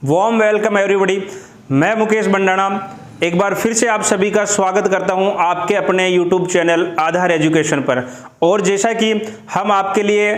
Warm welcome everybody. मैं मुकेश भंडाणा एक बार फिर से आप सभी का स्वागत करता हूं आपके अपने YouTube चैनल आधार एजुकेशन पर। और जैसा कि हम आपके लिए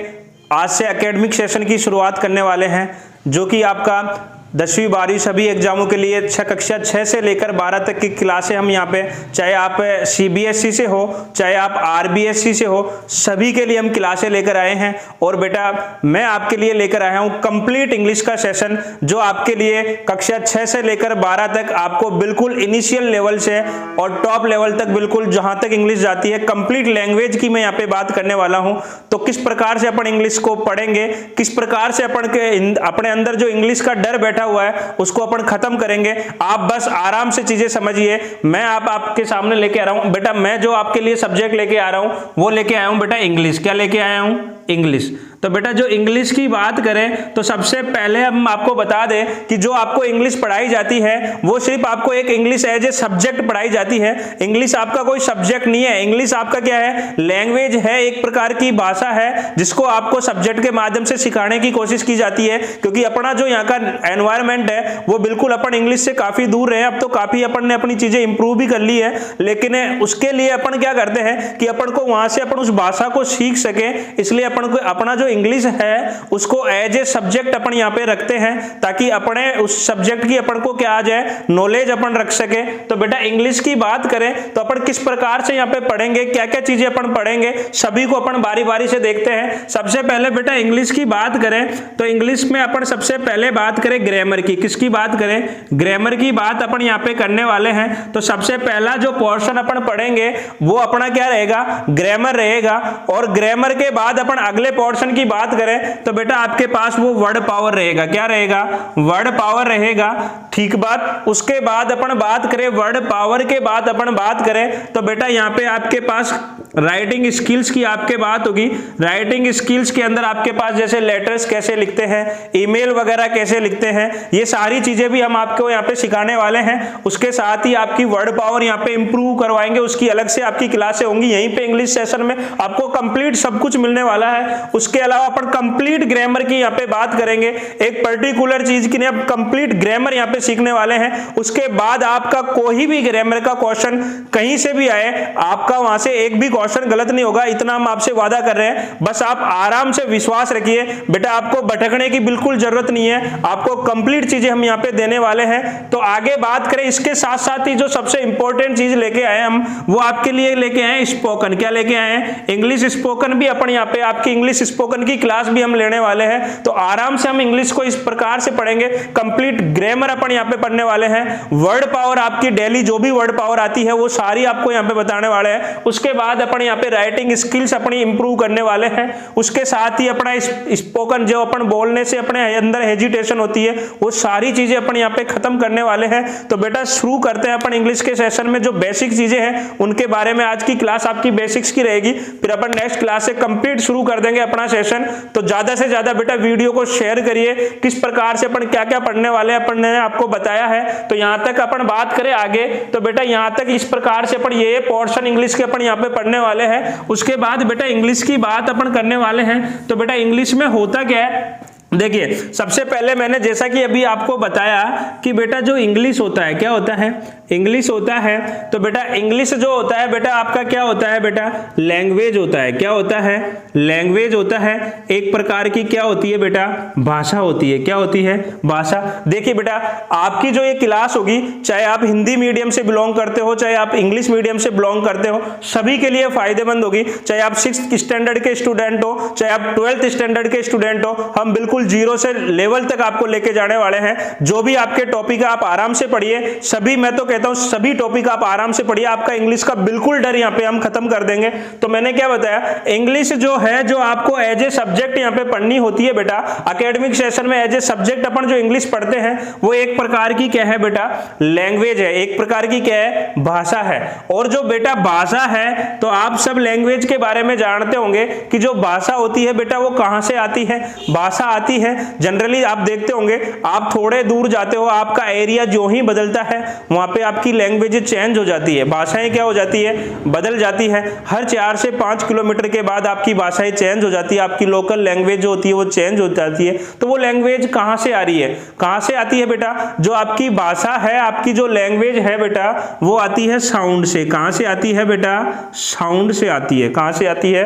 आज से एकेडमिक सेशन की शुरुआत करने वाले हैं, जो कि आपका 10वीं 12वीं सभी एग्जामों के लिए कक्षा 6 से लेकर 12 तक की क्लासें हम यहाँ पे, चाहे आप CBSE से हो चाहे आप RBSE से हो, सभी के लिए हम क्लासें लेकर आए हैं। और बेटा मैं आपके लिए लेकर आया हूँ कंप्लीट इंग्लिश का सेशन, जो आपके लिए कक्षा 6 से लेकर 12 तक आपको बिल्कुल इनिशियल लेवल से और टॉप लेवल तक, बिल्कुल जहाँ तक इंग्लिश जाती है, कंप्लीट लैंग्वेज की मैं यहाँ पे बात करने वाला हूँ। तो किस प्रकार से अपन इंग्लिश को पढ़ेंगे, किस प्रकार से अपने अंदर जो इंग्लिश का डर बैठा हुआ है उसको अपन खत्म करेंगे। आप बस आराम से चीजें समझिए। मैं आपके सामने लेके आ रहा हूं बेटा, मैं जो आपके लिए सब्जेक्ट लेके आ रहा हूं वो लेके आया हूं बेटा इंग्लिश। क्या लेके आया हूं? इंग्लिश। तो बेटा जो इंग्लिश की बात करें तो सबसे पहले हम आपको बता दें कि जो आपको इंग्लिश पढ़ाई जाती है वो सिर्फ आपको एक इंग्लिश एज ए सब्जेक्ट पढ़ाई जाती है। इंग्लिश आपका कोई सब्जेक्ट नहीं है। इंग्लिश आपका क्या है? लैंग्वेज है, एक प्रकार की भाषा है जिसको आपको सब्जेक्ट के माध्यम से सिखाने की कोशिश की जाती है। क्योंकि अपना जो यहाँ का एनवायरमेंट है वो बिल्कुल अपन इंग्लिश से काफी दूर रहे। अब तो काफी अपन ने अपनी चीजें इंप्रूव भी कर ली है, लेकिन उसके लिए अपन क्या करते हैं कि अपन को वहां से अपन उस भाषा को सीख सके, इसलिए अपन को अपना जो इंग्लिश है उसको एज ए सब्जेक्ट अपन यहाँ पे रखते हैं, ताकि अपने उस सब्जेक्ट की अपन को क्या आ जाए, नॉलेज अपन रख सके। तो बेटा इंग्लिश की बात करें तो अपन किस प्रकार से यहाँ पे पढ़ेंगे, क्या क्या चीजें अपन पढ़ेंगे, सभी को अपन बारी बारी से देखते हैं। सबसे पहले बेटा इंग्लिश की बात करें तो इंग्लिश में अपन सबसे पहले बात करें ग्रामर की। किसकी बात करें? ग्रामर की बात अपन यहाँ पे करने वाले हैं। तो सबसे पहला जो पोर्शन अपन पढ़ेंगे वो अपना क्या रहेगा? ग्रामर रहेगा। और ग्रामर के बाद अपन अगले पोर्शन की बात करें तो बेटा आपके पास वो वर्ड पावर रहेगा। क्या रहेगा? वर्ड पावर रहेगा। ठीक बात। उसके बाद अपन बात करें, वर्ड पावर के बाद अपन बात करें तो बेटा यहाँ पे आपके पास राइटिंग स्किल्स की आपके बात होगी। राइटिंग स्किल्स के अंदर आपके पास जैसे लेटर्स कैसे लिखते हैं, ईमेल वगैरह कैसे लिखते हैं, ये सारी चीजें भी हम आपको यहाँ पे सिखाने वाले हैं। उसके साथ ही आपकी वर्ड पावर यहाँ पे इंप्रूव करवाएंगे, उसकी अलग से आपकी क्लासें होंगी। यहीं पे इंग्लिश सेशन में आपको कंप्लीट सब कुछ मिलने वाला है। उसके अलावा अपन कंप्लीट ग्रामर की यहाँ पे बात करेंगे। एक पर्टिकुलर चीज की नहीं, आप कंप्लीट ग्रामर यहाँ पे सीखने वाले हैं। उसके बाद आपका कोई भी ग्रामर का क्वेश्चन कहीं से भी आए, आपका वहां से एक भी क्वेश्चन गलत नहीं होगा, इतना हम आपसे वादा कर रहे हैं। बस आप आराम से विश्वास रखिए बेटा, आपको भटकने की बिल्कुल जरूरत नहीं है। आपको कंप्लीट चीजें हम यहाँ पे देने वाले हैं। तो आगे बात करें, इसके साथ साथ ही जो सबसे इंपॉर्टेंट चीज लेके आए हम, वो आपके लिए लेके आए स्पोकन। क्या लेके आए हैं? इंग्लिश स्पोकन भी अपन यहाँ पे, आपकी इंग्लिश स्पोकन की क्लास भी हम लेने वाले हैं। तो आराम से हम इंग्लिश को इस प्रकार से पढ़ेंगे। कंप्लीट ग्रामर अपन यहाँ पे पढ़ने वाले हैं। वर्ड पावर आपकी डेली जो भी वर्ड पावर आती है वो सारी आपको यहाँ पे बताने वाले हैं। उसके बाद अपन यहाँ पे राइटिंग स्किल्स अपनी इंप्रूव करने वाले हैं। उसके साथ ही अपना स्पोकन, जो अपन बोलने से अपने अंदर हेजिटेशन होती है, वो सारी चीजें अपन यहाँ पे खत्म करने वाले हैं। तो बेटा शुरू करते हैं अपन इंग्लिश के सेशन में। जो बेसिक चीजें हैं उनके बारे में आज की क्लास आपकी बेसिक्स की रहेगी, फिर अपन नेक्स्ट क्लास से कंप्लीट शुरू कर देंगे अपना सेशन। तो ज्यादा से ज्यादा बेटा वीडियो को शेयर करिए। किस प्रकार से अपन क्या क्या पढ़ने वाले हैं अपन ने आपको बताया है। तो यहाँ तक अपन बात करें आगे तो बेटा यहाँ तक इस प्रकार से अपन ये पोर्शन इंग्लिश के अपन यहाँ पे पढ़ने वाले हैं। उसके बाद बेटा इंग्लिश की बात अपन करने वाले हैं। तो बेटा इंग्लिश में होता क्या है, देखिए सबसे पहले मैंने जैसा कि अभी आपको बताया कि बेटा जो इंग्लिश होता है, क्या होता है? इंग्लिश होता है। तो बेटा इंग्लिश जो होता है बेटा आपका क्या होता है? बेटा लैंग्वेज होता है। क्या होता है? लैंग्वेज होता है। एक प्रकार की क्या होती है बेटा? भाषा होती है। क्या होती है? भाषा। देखिए बेटा आपकी जो ये क्लास होगी, चाहे आप हिंदी मीडियम से बिलोंग करते हो, चाहे आप इंग्लिश मीडियम से बिलोंग करते हो, सभी के लिए फायदेमंद होगी। चाहे आप 6th स्टैंडर्ड के स्टूडेंट हो, चाहे आप 12th स्टैंडर्ड के स्टूडेंट हो, हम बिल्कुल जीरो से लेवल तक आपको लेके जाने वाले हैं। जो भी आपके टॉपिक है आप आराम से पढ़िए। सभी, मैं तो कहता हूं सभी टॉपिक आप आराम से पढ़िए। आपका इंग्लिश का बिल्कुल डर यहाँ पे हम खत्म कर देंगे। तो मैंने क्या बताया, इंग्लिश जो है जो आपको एज ए सब्जेक्ट यहाँ पे पढ़नी होती है बेटा। एकेडमिक सेशन में एज ए सब्जेक्ट अपन जो इंग्लिश पढ़ते हैं वो एक प्रकार की क्या है बेटा? लैंग्वेज है। एक प्रकार की क्या है? भाषा है। और जो बेटा भाषा है तो आप सब लैंग्वेज के बारे में जानते होंगे कि जो भाषा होती है बेटा वो कहां से आती है? भाषा आती आती है। जनरली आप देखते होंगे, आप थोड़े दूर जाते हो, आपका एरिया जो ही बदलता है वहां पे आपकी लैंग्वेज चेंज हो जाती है, भाषाएं क्या हो जाती है, बदल जाती है। हर 4 से 5 किलोमीटर के बाद आपकी भाषाएं चेंज हो जाती है, आपकी लोकल लैंग्वेज जो होती है वो चेंज हो जाती है। तो वो लैंग्वेज कहां से आ रही है, कहां से आती है बेटा? जो आपकी भाषा है, आपकी जो लैंग्वेज है बेटा, वो आती है साउंड से। कहां से आती है बेटा? साउंड से आती है। कहां से आती है?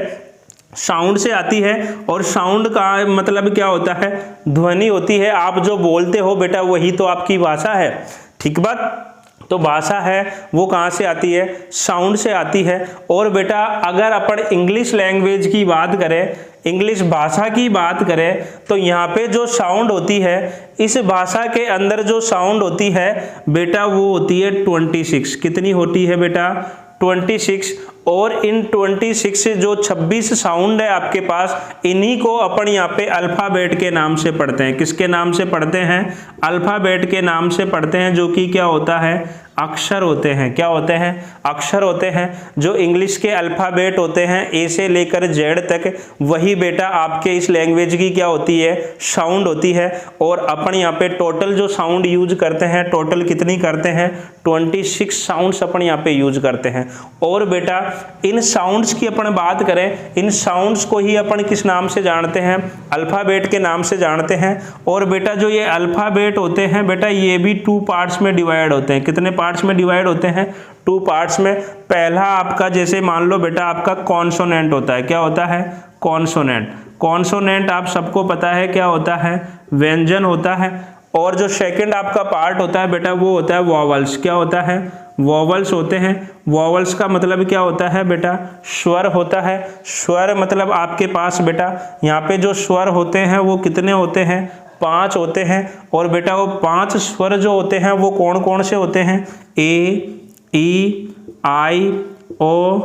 साउंड से आती है। और साउंड का मतलब क्या होता है? ध्वनि होती है। आप जो बोलते हो बेटा वही तो आपकी भाषा है, ठीक बात। तो भाषा है वो कहाँ से आती है? साउंड से आती है। और बेटा अगर अपन इंग्लिश लैंग्वेज की बात करें, इंग्लिश भाषा की बात करें, तो यहाँ पे जो साउंड होती है, इस भाषा के अंदर जो साउंड होती है बेटा वो होती है 26। कितनी होती है बेटा? 26। और इन 26 से जो 26 साउंड है आपके पास, इन्हीं को अपन यहाँ पे अल्फाबेट के नाम से पढ़ते हैं। किसके नाम से पढ़ते हैं? अल्फाबेट के नाम से पढ़ते हैं, जो कि क्या होता है? अक्षर होते हैं। क्या होते हैं? अक्षर होते हैं। जो इंग्लिश के अल्फाबेट होते हैं ए से लेकर जेड तक, वही बेटा आपके इस लैंग्वेज की क्या होती है? साउंड होती है। और अपन यहाँ पे टोटल जो साउंड यूज करते हैं, टोटल कितनी करते हैं? 26 साउंड्स अपन यहाँ पे यूज करते हैं। और बेटा इन साउंड्स की अपन बात करें, इन साउंड्स को ही अपन किस नाम से जानते हैं? अल्फाबेट के नाम से जानते हैं। और बेटा जो ये अल्फाबेट होते हैं बेटा, ये भी 2 पार्ट्स में डिवाइड होते हैं। कितने पार्ट्स में डिवाइड होते हैं? 2 पार्ट्स में। पहला आपका, जैसे मान लो बेटा आपका कॉन्सोनेंट होता है। क्या होता है? कॉन्सोनेंट। कॉन्सोनेंट आप सबको पता है क्या होता है? व्यंजन होता है। और जो सेकंड आपका पार्ट होता है बेटा वो होता है वॉवल्स। क्या होता है? वॉवल्स होते हैं। वॉवल्स का मतलब क्या होता है बेटा? स्वर होता है। स्वर मतलब आपके पास बेटा यहाँ पे जो स्वर होते हैं वो कितने होते हैं? 5 होते हैं। और बेटा वो 5 स्वर जो होते हैं वो कौन कौन से होते हैं? ए, ई, आई, ओ,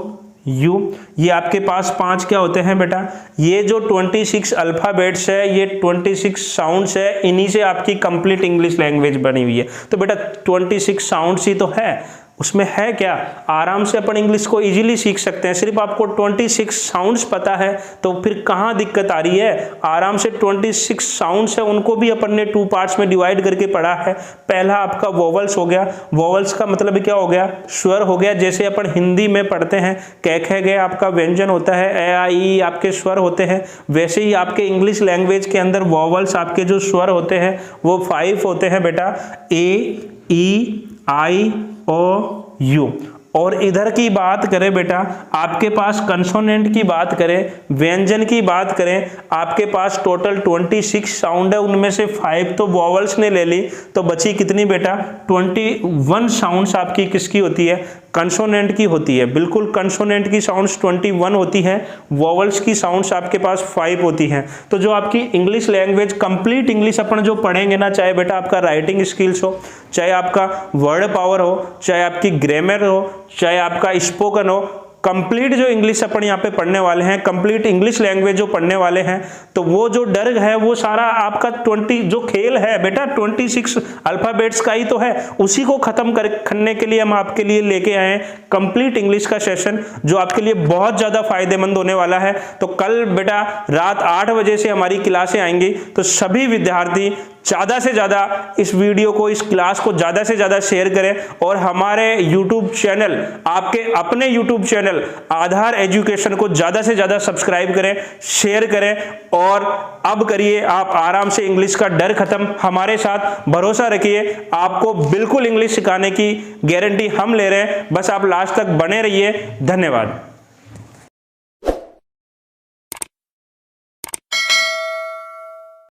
यू। ये आपके पास 5 क्या होते हैं बेटा? ये जो 26 अल्फाबेट्स है, ये 26 साउंड्स है, इन्हीं से आपकी कंप्लीट इंग्लिश लैंग्वेज बनी हुई है। तो बेटा 26 साउंड्स ही तो है, उसमें है क्या? आराम से अपन इंग्लिश को इजीली सीख सकते हैं। सिर्फ आपको 26 साउंड्स पता है तो फिर कहाँ दिक्कत आ रही है? आराम से 26 साउंड्स है, उनको भी अपन ने 2 पार्ट्स में डिवाइड करके पढ़ा है। पहला आपका वोवल्स हो गया। वोवल्स का मतलब क्या हो गया? स्वर हो गया। जैसे अपन हिंदी में पढ़ते हैं क ख ग आपका व्यंजन होता है, ए आ ई आपके स्वर होते हैं, वैसे ही आपके इंग्लिश लैंग्वेज के अंदर वोवल्स आपके जो स्वर होते हैं वो 5 होते हैं बेटा, ए, ई, आई, ओ, यू। और इधर की बात करें बेटा, आपके पास कंसोनेंट की बात करें, व्यंजन की बात करें, आपके पास टोटल 26 साउंड है, उनमें से 5 तो वॉवल्स ने ले ली, तो बची कितनी बेटा? 21 साउंड्स आपकी किसकी होती है? कंसोनेंट की होती है। बिल्कुल कंसोनेंट की साउंड्स 21 होती है, वॉवल्स की साउंड्स आपके पास 5 होती हैं। तो जो आपकी इंग्लिश लैंग्वेज कंप्लीट इंग्लिश अपन जो पढ़ेंगे ना, चाहे बेटा आपका राइटिंग स्किल्स हो, चाहे आपका वर्ड पावर हो, चाहे आपकी ग्रामर हो, चाहे आपका स्पोकन हो, कंप्लीट जो इंग्लिश अपन यहाँ पे पढ़ने वाले हैं, कंप्लीट इंग्लिश लैंग्वेज जो पढ़ने वाले हैं, तो वो जो डर है वो सारा आपका 20 जो खेल है बेटा 26 अल्फाबेट्स का ही तो है, उसी को खत्म करने के लिए हम आपके लिए लेके आए हैं कंप्लीट इंग्लिश का सेशन, जो आपके लिए बहुत ज्यादा फायदेमंद होने वाला है। तो कल बेटा रात 8 बजे से हमारी क्लासें आएंगी, तो सभी विद्यार्थी ज़्यादा से ज़्यादा इस वीडियो को, इस क्लास को ज़्यादा से ज़्यादा शेयर करें और हमारे YouTube चैनल, आपके अपने YouTube चैनल आधार एजुकेशन को ज़्यादा से ज़्यादा सब्सक्राइब करें, शेयर करें। और अब करिए आप आराम से इंग्लिश का डर खत्म। हमारे साथ भरोसा रखिए, आपको बिल्कुल इंग्लिश सिखाने की गारंटी हम ले रहे हैं। बस आप लास्ट तक बने रहिए। धन्यवाद।